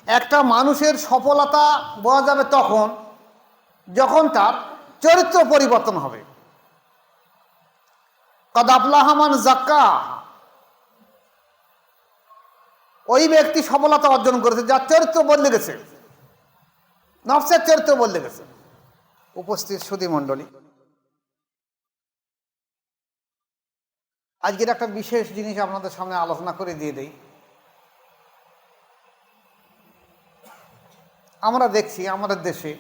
একটা মানুষের সফলতা বোঝা যাবে তখন যখন তার চরিত্র পরিবর্তন হবে। কদ আফলাহা মান যাক্কাহা, ওই ব্যক্তি সফলতা অর্জন করেছে যার চরিত্র বদলে গেছে, নফসের চরিত্র বদলে গেছে। উপস্থিত সুধী মণ্ডলী, আজকের একটা বিশেষ জিনিস আপনাদের সামনে আলোচনা করে দিয়ে দেই। আমরা দেখছি আমাদের দেশে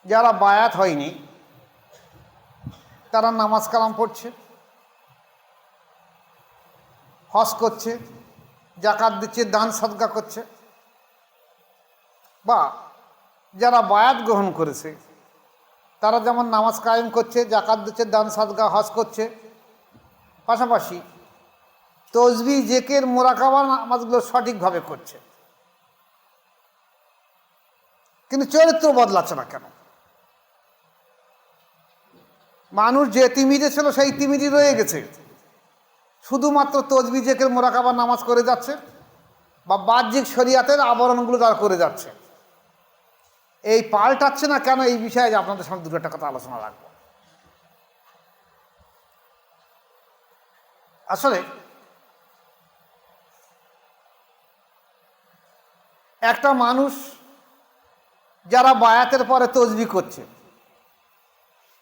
যারা বায়াত হয়নি তারা নামাজ কালাম পড়ছে, হজ করছে, জাকাত দিচ্ছে, দান সদকা করছে। বা যারা বায়াত গ্রহণ করেছে তারা যেমন নামাজ কায়েম করছে, জাকাত দিচ্ছে, দান সদকা, হজ করছে, পাশাপাশি তসবিহ, জিকির, মুরাকাবা নামাজগুলো সঠিকভাবে করছে। কিন্তু চরিত্র বদলাচ্ছে না কেন? মানুষ যে তিমিরে ছিল সেই তিমিরই রয়ে গেছে, শুধুমাত্র তসবিহ, জিকির, মুরাকাবা নামাজ করে যাচ্ছে বা বাহ্যিক শরিয়াতের আবরণগুলো তারা করে যাচ্ছে। এই পাল্টাচ্ছে না কেন, এই বিষয়ে আপনাদের সামনে দুটো একটা কথা আলোচনা রাখবো। আসলে একটা মানুষ যারা বায়াতের পরে তসবিহ করছে,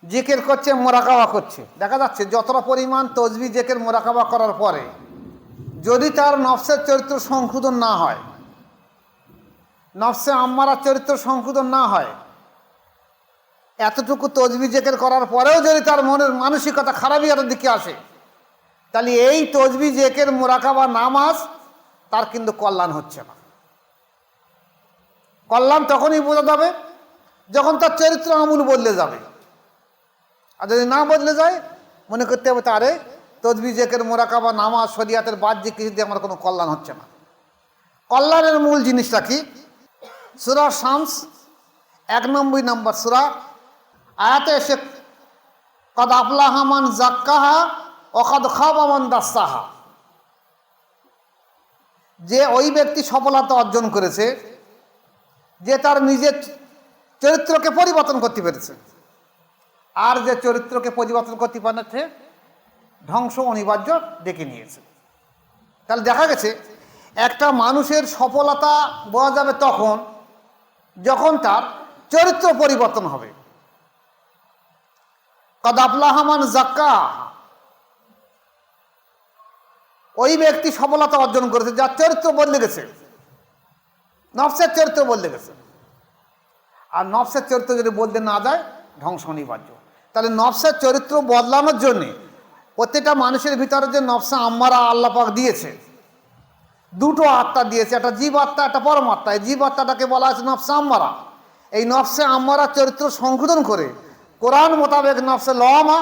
জিকির করছে, মুরাকাবা করছে, দেখা যাচ্ছে যতটা পরিমাণ তসবিহ, জিকির, মুরাকাবা করার পরে যদি তার নফসের চরিত্র সংশোধন না হয়, নফসে আম্মারার চরিত্র সংশোধন না হয়, এতটুকু তসবিহ, জিকির করার পরেও যদি তার মনের মানসিকতা খারাপিয়াতের দিকে আসে, তাহলে এই তসবিহ, জিকির, মুরাকাবা, নামাজ তার কিন্তু কল্যাণ হচ্ছে না। কল্যাণ তখনই বোঝা যাবে যখন তার চরিত্র আমূল বদলে যাবে। আর যদি না বদলে যায়, মনে করতে হবে তারে তসবিহ, জিকির, মুরাকাবা, নামাজ, শরিয়াতের বাহ্যিক কিছু দিয়ে আমার কোনো কল্যাণ হচ্ছে না। কল্যাণের মূল জিনিসটা কি? সূরা শামস 91 নম্বর সূরা, আয়াতে এসে কদ আফলাহা মান যাক্কাহা ওয়া কদ খাবা মান দাসসাহা, যে ওই ব্যক্তি সফলতা অর্জন করেছে যে তার নিজের চরিত্রকে পরিবর্তন করতে পেরেছে, আর যে চরিত্রকে পরিবর্তন করতে পারছে ধ্বংস অনিবার্য ডেকে নিয়েছে। তাহলে দেখা গেছে একটা মানুষের সফলতা বোঝা যাবে তখন যখন তার চরিত্র পরিবর্তন হবে। কদ আফলাহা মান যাক্কাহা, ওই ব্যক্তি সফলতা অর্জন করেছে যার চরিত্র বদলে গেছে, নফসের চরিত্র বদলে গেছে। আর নফসের চরিত্র যদি বদলে না যায় ধ্বংস অনিবার্য। তাহলে নফসের চরিত্র বদলানোর জন্যে প্রত্যেকটা মানুষের ভিতরে যে নফসে আম্মারা আল্লাহ পাক দিয়েছে, দুটো আত্মা দিয়েছে, একটা জীব আত্মা, একটা পরমাত্মা। এই জীব আত্মাটাকে বলা হয়েছে নফসে আম্মারা। এই নফসে আম্মারা চরিত্র সংশোধন করে কোরআন মোতাবেক নফসে লওয়ামা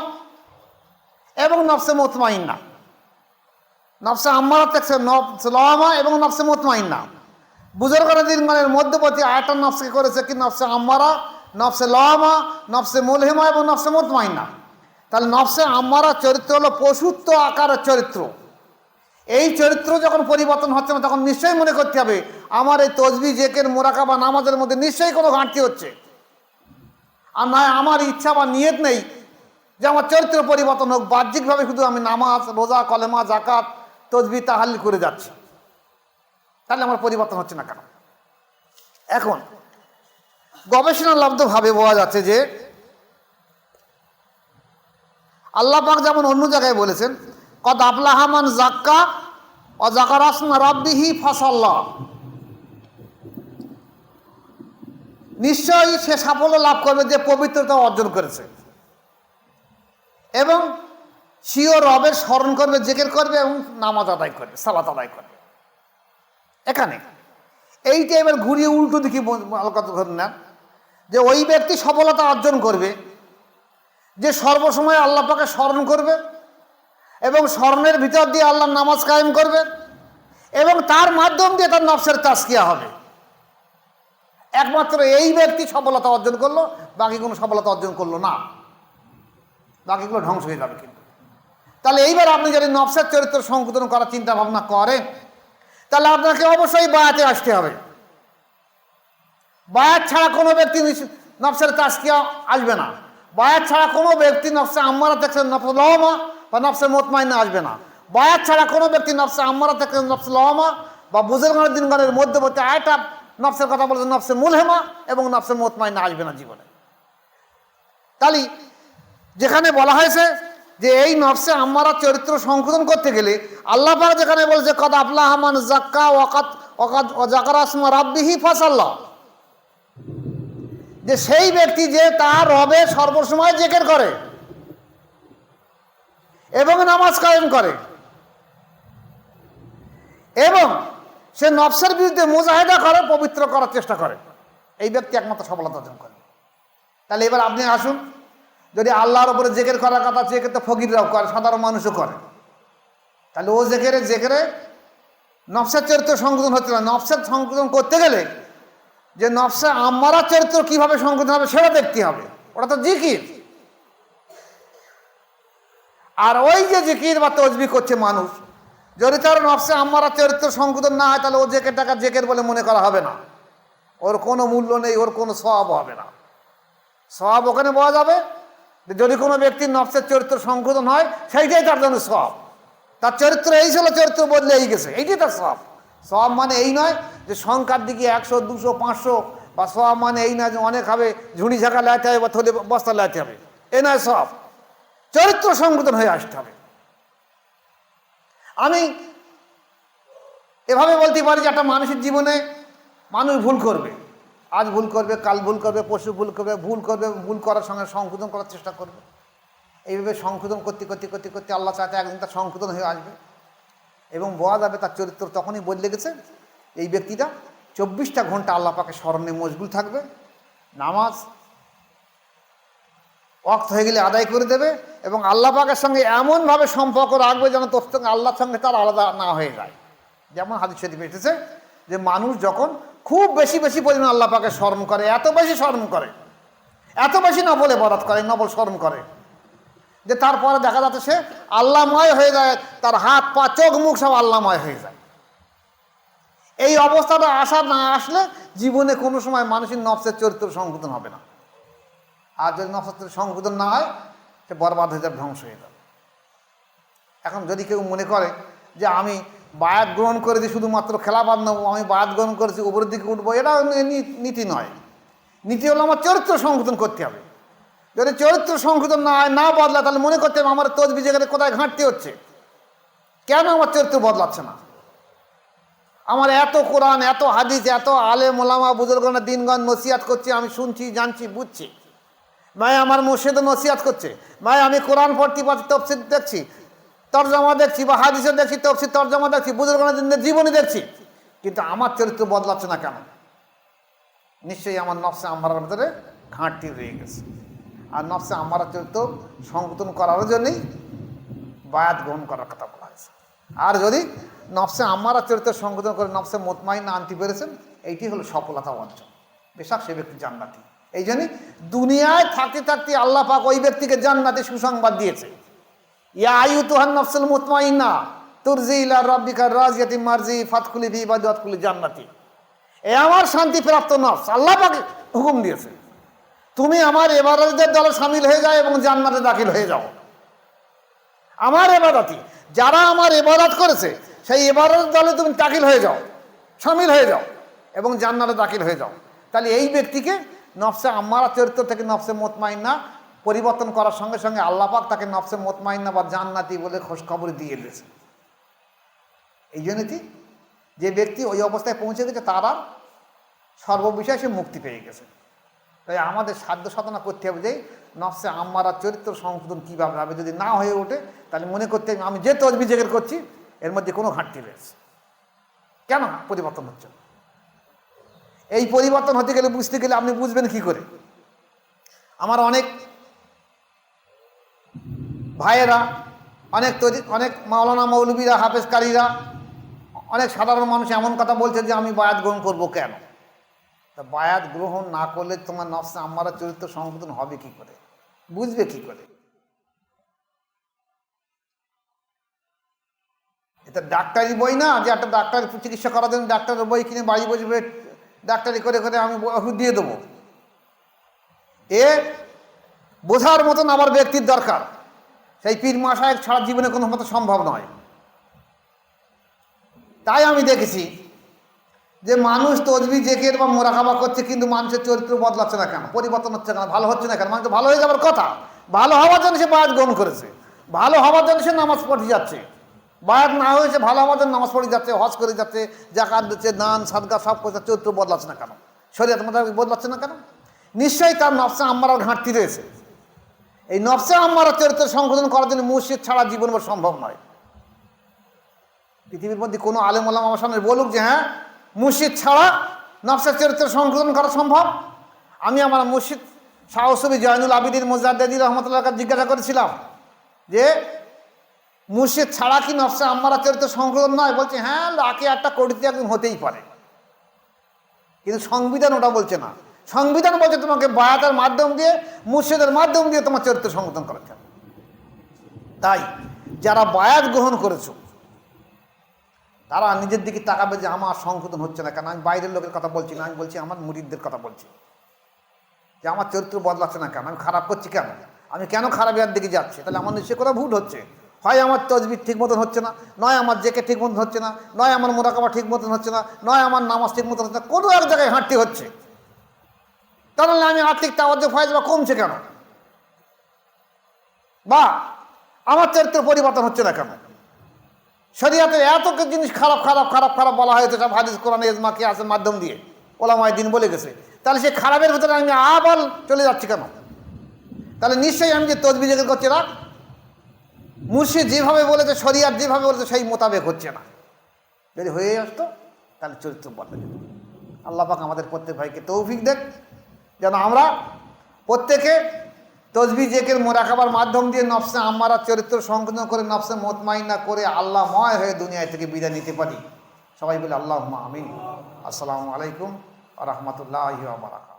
এবং নফসে মুতমাইন্না, নফসে আম্মারা থেকে নফসে লওয়ামা এবং নফসে মুতমাইন্না, বুজুর্গরা দিনের মধ্যবর্তী আয়াতটা নফসকে করেছে কি নফসে আম্মারা, নফসে লওয়ামা, নফসে মুলহিমা এবং নফসে মুতমাইন্না। তাহলে নফসে আম্মারা চরিত্র হলো পশুত্ব আকারের চরিত্র। এই চরিত্র যখন পরিবর্তন হচ্ছে না তখন নিশ্চয়ই মনে করতে হবে আমার এই তসবিহ, জিকির, মুরাকাবা, নামাজের মধ্যে নিশ্চয়ই কোনো ঘাটতি হচ্ছে। আর নয় আমার ইচ্ছা বা নিয়ত নেই যে আমার চরিত্র পরিবর্তন হোক, বাহ্যিকভাবে শুধু আমি নামাজ, রোজা, কলেমা, জাকাত, তসবিহ, তাহাল্লিল করে যাচ্ছি, তাহলে আমার পরিবর্তন হচ্ছে না কেন? এখন গবেষণালব্ধভাবে বোঝা যাচ্ছে যে আল্লাহ পাক যেমন অন্য জায়গায় বলেছেন কদ আফলাহা মান যাক্কা ওয়া যাকারা ইসমা রাব্বিহি ফাসাল্লা, নিশ্চয়ই সে সাফল্য লাভ করবে যে পবিত্রতা অর্জন করেছে এবং সিও রবের স্মরণ করবে, জিকির করবে এবং নামাজ আদায় করবে, সালাত আদায় করবে। এখানে এইটা এবার ঘুরিয়ে উল্টো দিকে কথা ধরে নেন যে ওই ব্যক্তি সফলতা অর্জন করবে যে সর্বসময় আল্লাহ পাকে স্মরণ করবে এবং স্মরণের ভিতর দিয়ে আল্লাহর নামাজ কায়েম করবে এবং তার মাধ্যম দিয়ে তার নফসের তাজকিয়া হবে। একমাত্র এই ব্যক্তি সফলতা অর্জন করলো, বাকি কোনো সফলতা অর্জন করলো না, বাকিগুলো ধ্বংস হয়ে যাবে। কিন্তু তাহলে এইবার আপনি যদি নফসের চরিত্র সংশোধন করার চিন্তা ভাবনা করেন, তাহলে আপনাকে অবশ্যই বায়াতে আসতে হবে। বায়াত ছাড়া কোনো ব্যক্তি নফসের তাজকিয়া আসবে না। বায়াত ছাড়া কোনো ব্যক্তি নফসে আম্মারা থেকে নফসে লওয়ামা বা নফসে মুতমাইন্না আসবে না। বায়াত ছাড়া কোনো ব্যক্তি নফসে আম্মারা থেকে নফসে লওয়ামা বা বুজুর্গানের দিনগণের মধ্যবর্তী আয়টা নফসের কথা বলেছে নফসে মুলহেমা এবং নফসে মুতমাইন্না আসবে না জীবনে। তাহলে যেখানে বলা হয়েছে যে এই নফসে আম্মারা চরিত্র সংশোধন করতে গেলে আল্লাহ পাক যেখানে বলছে কদ আফলাহা মান যাক্কা ওয়া যাকারা ইসমা রাব্বিহি ফাসাল্লাহ, যে সেই ব্যক্তি যে তার রবের সর্বসময় জিকির করে এবং নামাজ কায়েম করে এবং সে নফসের বিরুদ্ধে মুজাহিদা করে, পবিত্র করার চেষ্টা করে, এই ব্যক্তি একমাত্র সফলতা অর্জন করে। তাহলে এবার আপনি আসুন, যদি আল্লাহর উপরে জেকের করার কথা, জেকের তো ফকিররাও করে, সাধারণ মানুষও করে, তাহলে ও জেকেরে নফসের চরিত্র সংশোধন হচ্ছে না। নফসের সংশোধন করতে গেলে যে নফসে আম্মারা চরিত্র কিভাবে সংশোধন হবে সেটা দেখতে হবে, ওটা তো জিকির। আর ওই যে জিকির বা তসবিহ করছে মানুষ, যদি তার নফসে আম্মারা চরিত্র সংশোধন না হয়, তাহলে ও জেকেরটাকে জেকের বলে মনে করা হবে না, ওর কোনো মূল্য নেই, ওর কোনো সওয়াব হবে না। সওয়াব ওখানে পাওয়া যাবে যদি কোনো ব্যক্তির নফসের চরিত্র সংশোধন হয়, সেইটাই তার জন্য সওয়াব। তার চরিত্র এই ছিল, চরিত্র বদলে এই গেছে, এইটাই তার সওয়াব। সওয়াব মানে এই নয় যে সংখ্যার দিকে 100, 200, 500, বা সওয়াব মানে এই নয় যে অনেক হবে, ঝুড়ি ঝাঁকা লাইতে হবে বা থলে বস্তা লাইতে হবে, এ নয় সওয়াব। চরিত্র সংশোধন হয়ে আসতে হবে। আমি এভাবে বলতে পারি যে একটা মানুষের জীবনে মানুষ ভুল করবে, আজ ভুল করবে, কাল ভুল করবে, পরশু ভুল করবে, ভুল করার সঙ্গে সংশোধন করার চেষ্টা করবে। এইভাবে সংশোধন করতে করতে করতে করতে আল্লাহ চাইতে একদিন তার সংশোধন হয়ে আসবে এবং বলা যাবে তার চরিত্র তখনই বদলে গেছে। এই ব্যক্তিটা 24টা ঘন্টা আল্লাহ পাকে স্মরণে মশগুল থাকবে, নামাজ ওয়াক্ত হয়ে গেলে আদায় করে দেবে এবং আল্লাহ পাকের সঙ্গে এমনভাবে সম্পর্ক রাখবে যেন তোর সঙ্গে আল্লাহর সঙ্গে তার আলাদা না হয়ে যায়। যেমন হাদিস শরীফে এসেছে যে মানুষ যখন খুব বেশি বেশি পরিমাণ আল্লাহ পাকে স্মরণ করে, এত বেশি স্মরণ করে, এত বেশি নফল ইবাদত করে, নফল স্মরণ করে, যে তারপরে দেখা যাচ্ছে সে আল্লাহময় হয়ে যায়, তার হাত পা চোখ মুখ সব আল্লাহময় হয়ে যায়। এই অবস্থাটা না আসলে জীবনে কোনো সময় মানুষের নফসের চরিত্র সংশোধন হবে না। আর যদি নফসের সংশোধন না হয়, সে বরবাদ হয়ে যাবে, ধ্বংস হয়ে যাবে। এখন যদি কেউ মনে করে যে আমি বায়াত গ্রহণ করেছি শুধুমাত্র খেলাবাদ নেবো, আমি বায়াত গ্রহণ করেছি উপরের দিকে উঠবো, এটা নীতি নয়। নীতি হলো আমার চরিত্র সংশোধন করতে হবে। যদি চরিত্র সংশোধন না বদলায়, তাহলে মনে করতে হবে আমার তসবিহ জায়গাতে কোথায় ঘাটতি হচ্ছে, কেন আমার চরিত্র বদলাচ্ছে না। আমার এত কোরআন, এত হাদিস, এত আলেম ওলামা বুজুর্গরা দিনগণ নসিহাত করছে, আমি শুনছি, জানছি, বুঝছি, ভাই আমার মুর্শিদ নসিহাত করছে, ভাই আমি কোরআন পড়তে পারছি, তফসির দেখছি, তর্জমা দেখছি, বা হাদিসে দেখছি, তফসির তর্জমা দেখছি, বুজুর্গদের জীবনী দেখছি, কিন্তু আমার চরিত্র বদলাচ্ছে না কেন? নিশ্চয়ই আমার নফসে আম্মারার ভিতরে ঘাটতি রয়ে গেছে। আর নফসে আম্মারার চরিত্র সংশোধন করার জন্যই বায়াত গ্রহণ করার কথা বলা হয়েছে। আর যদি নফসে আম্মারার চরিত্র সংশোধন করে নফসে মুতমাইন্না আনতে পেরেছেন, এইটি হলো সফলতা অর্জন। বেশাক সে ব্যক্তি জান্নাতি। এই জন্যই দুনিয়ায় থাকতে থাকতে আল্লাহ পাক ওই ব্যক্তিকে জান্নাতে সুসংবাদ দিয়েছে, ইয়া আইয়ুতুহান নফসুল মুতমাইন্না তুরজি ইলা রাব্বিকা রাজিয়াতিন মারজি ফাদখুলি ফি ইবাদি ওয়াদখুলি জান্নাতি। এ আমার শান্তি প্রাপ্ত নফস, আল্লাহ পাক হুকুম দিয়েছে, তুমি আমার ইবাদতের দলে শামিল হয়ে যাও এবং জান্নাতে দাখিল হয়ে যাও। আমার ইবাদতি, যারা আমার ইবাদত করেছে সেই ইবাদতের দলে তুমি দাখিল হয়ে যাও, শামিল হয়ে যাও এবং জান্নাতে দাখিল হয়ে যাও। তাহলে এই ব্যক্তিকে নফসে আম্মারা চরিত্র থেকে নফসে মুতমাইন্না পরিবর্তন করার সঙ্গে সঙ্গে আল্লাহ পাক তাকে নফসে মুতমাইন্না বা জান্নাতি বলে খোঁজখবর দিয়ে দিয়েছে। এই জন্যই যে ব্যক্তি ওই অবস্থায় পৌঁছে গেছে তার আর সর্ববিষয়ে সে মুক্তি পেয়ে গেছে। তাই আমাদের সাধ্য সাধনা করতে হবে যে নফসে আম্মারা চরিত্র সংশোধন কীভাবে হবে। যদি না হয়ে ওঠে তাহলে মনে করতে হবে আমি যে তসবিহ জিকির করছি এর মধ্যে কোনো ঘাটতি রয়েছে, কেন পরিবর্তন হচ্ছে না। এই পরিবর্তন হতে গেলে, বুঝতে গেলে আপনি বুঝবেন কি করে? আমার অনেক ভাইয়েরা, অনেক মাওলানা মৌলবীরা, হাফেজকারীরা, অনেক সাধারণ মানুষ এমন কথা বলছে যে আমি বায়াত গ্রহণ করবো কেন? তা বায়াত গ্রহণ না করলে তোমার নফসে আম্মারা চরিত্র সংশোধন হবে কি করে, বুঝবে কি করে? এটা ডাক্তারি বই না যে একটা ডাক্তার চিকিৎসা করার জন্য ডাক্তারের বই কিনে বাড়ি বসবে ডাক্তারি করে করে আমি ওষুধ দিয়ে দেবো। এ বোঝার মতন আমার ব্যক্তির দরকার। সেই পীর মশায়ের ছাড়া জীবনে কোনো মতো সম্ভব নয়। তাই আমি দেখেছি যে মানুষ তসবিহ জিকির বা মোরাকাবা করছে, কিন্তু মানুষের চরিত্র বদলাচ্ছে না কেন, পরিবর্তন হচ্ছে কেন, ভালো হচ্ছে না কেন? মানুষ তো ভালো হয়ে যাবার কথা। ভালো হওয়ার জন্য সে বায়াত গ্রহণ করেছে, ভালো হওয়ার জন্য সে নামাজ পড়ে যাচ্ছে। বায়াত না হয়েছে, ভালো হওয়ার জন্য নামাজ পড়ে যাচ্ছে, হজ করে যাচ্ছে, জাকাত দিচ্ছে, দান সাদকা সব করছে, চরিত্র বদলাচ্ছে না কেন? শরীয়ত মোতাবেক বদলাচ্ছে না কেন? নিশ্চয়ই তার নফসে আম্মারার ঘাটতি রয়েছে। এই নফসে আম্মারার চরিত্র সংশোধন করার জন্য মুর্শিদ ছাড়া জীবন সম্ভব নয়। পৃথিবীর মধ্যে কোনো আলেম ওলামা আমার সামনে বলুক যে হ্যাঁ মুর্শিদ ছাড়া নফসের চরিত্র সংশোধন করা সম্ভব। আমি আমার মুর্শিদ শাহ সুফি জয়নুল আবিদিন মুজাদ্দিদি রহমতুল্লাহকে জিজ্ঞাসা করেছিলাম যে মুর্শিদ ছাড়া কি নফসে আম্মারা চরিত্র সংশোধন নয়? বলছে হ্যাঁ, লাখে একটা কোটিতে একদিন হতেই পারে, কিন্তু সংবিধান ওটা বলছে না। সংবিধান বলছে তোমাকে বায়াতের মাধ্যম দিয়ে, মুর্শিদের মাধ্যম দিয়ে তোমার চরিত্র সংশোধন করাতে হবে। তাই যারা বায়াত গ্রহণ করেছো তারা নিজের দিকে তাকাবে যে আমার সংশোধন হচ্ছে না কেন। আমি বাইরের লোকের কথা বলছি না, আমি বলছি আমার মুরিদদের কথা বলছি যে আমার চরিত্র বদলাচ্ছে না কেন, আমি খারাপ করছি কেন, আমি কেন খারাপের দিকে যাচ্ছি। তাহলে আমার নিশ্চয় করে ভুল হচ্ছে। হয় আমার তসবিহ ঠিক মতন হচ্ছে না, নয় আমার জেকে ঠিক মতন হচ্ছে না, নয় আমার মোরাকাবা ঠিক মতন হচ্ছে না, নয় আমার নামাজ ঠিক মতন হচ্ছে না, কোনো এক জায়গায় ঘাটতি হচ্ছে। তাহলে আমি আর্থিক তাওয়াজ্জুহ ফায়েজ বা কমছে কেন, বা আমার চরিত্র পরিবর্তন হচ্ছে না কেন? শরীয়তে এত জিনিস খারাপ খারাপ খারাপ খারাপ বলা হয়েছে, সব হাদিস কোরআন ইজমা কিয়াসের মাধ্যম দিয়ে ওলামায়ে দ্বীন বলে গেছে। তাহলে সেই খারাপের ভিতরে আমি আবার চলে যাচ্ছি কেন? তাহলে নিশ্চয়ই আমি যে তসবিহ জিকির করছি না, মুর্শিদ যেভাবে বলেছে, শরীয়ত যেভাবে বলেছে সেই মোতাবেক হচ্ছে না। যদি হয়ে আসতো তাহলে চরিত্র বদলে যেত। আল্লাহ পাক আমাদের প্রত্যেক ভাইকে তৌফিক দেখ যেন আমরা প্রত্যেকে তসবিহ জিকির মোরাকাবার মাধ্যম দিয়ে নফসে আম্মারা চরিত্র সংশোধন করে নফসে মুতমাইন্না করে আল্লাহময় হয়ে দুনিয়া থেকে বিদায় নিতে পারি। সবাই বলে আল্লাহুম্মা আমিন। আসসালামু আলাইকুম ওয়া রাহমাতুল্লাহি ওয়া বারাকাতুহু।